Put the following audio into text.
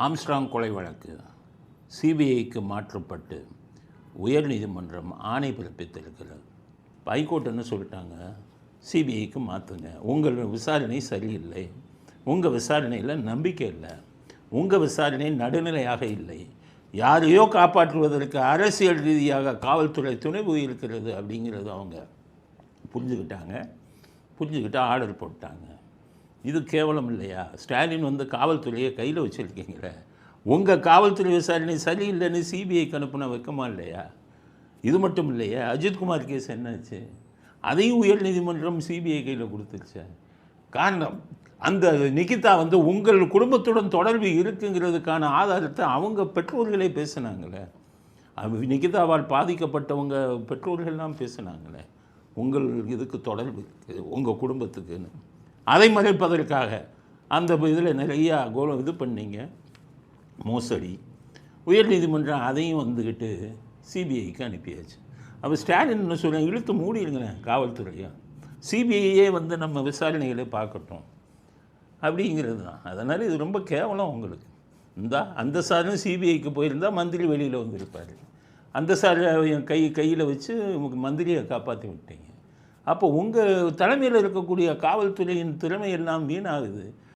Armstrong கொலை வழக்கு சிபிஐக்கு மாற்றப்பட்டு உயர்நீதிமன்றம் ஆணை பிறப்பித்திருக்கிறது. ஹைகோர்ட் என்ன சொல்லிட்டாங்க, சிபிஐக்கு மாற்றுங்க, உங்கள் விசாரணை சரியில்லை, உங்கள் விசாரணையில் நம்பிக்கை இல்லை, உங்கள் விசாரணை நடுநிலையாக இல்லை, யாரையோ காப்பாற்றுவதற்கு அரசியல் ரீதியாக காவல்துறை துணைவு இருக்கிறது அப்படிங்கிறது அவங்க புரிஞ்சுக்கிட்டு ஆர்டர் போட்டாங்க. இது கேவலம் இல்லையா? ஸ்டாலின் வந்து காவல்துறையை கையில் வச்சுருக்கீங்களே, உங்கள் காவல்துறை விசாரணை சரியில்லைன்னு சிபிஐக்கு அனுப்புன வைக்கமா இல்லையா? இது மட்டும் இல்லையா, அஜித்குமார் கேஸ் என்னாச்சு, அதையும் உயர்நீதிமன்றம் சிபிஐ கையில் கொடுத்துருச்சு. காரணம், அந்த நிகிதா வந்து உங்கள் குடும்பத்துடன் தொடர்பு இருக்குங்கிறதுக்கான ஆதாரத்தை அவங்க பெற்றோர்களே பேசினாங்களே, நிகிதாவால் பாதிக்கப்பட்டவங்க பெற்றோர்கள்லாம் பேசினாங்களே, உங்கள் இதுக்கு தொடர்பு இருக்குது உங்கள் குடும்பத்துக்குன்னு. அதை மறைப்பதற்காக அந்த இதில் நிறையா இது பண்ணீங்க, மோசடி. உயர்நீதிமன்றம் அதையும் வந்துக்கிட்டு சிபிஐக்கு அனுப்பியாச்சு. அப்போ ஸ்டாலின் என்ன சொல்கிறேன், இழுத்து மூடிடுங்களேன் காவல்துறையும், சிபிஐயே வந்து நம்ம விசாரணைகளை பார்க்கட்டும் அப்படிங்கிறது தான். அதனால் இது ரொம்ப கேவலம் உங்களுக்கு. அந்த சாரும் சிபிஐக்கு போயிருந்தால் மந்திரி வெளியில் வந்திருப்பார், அந்த சார் கையில் வச்சு மந்திரியை காப்பாற்றி விட்டீங்க. அப்போ உங்கள் தலைமையில் இருக்கக்கூடிய காவல்துறையின் திறமையெல்லாம் வீணாகுது.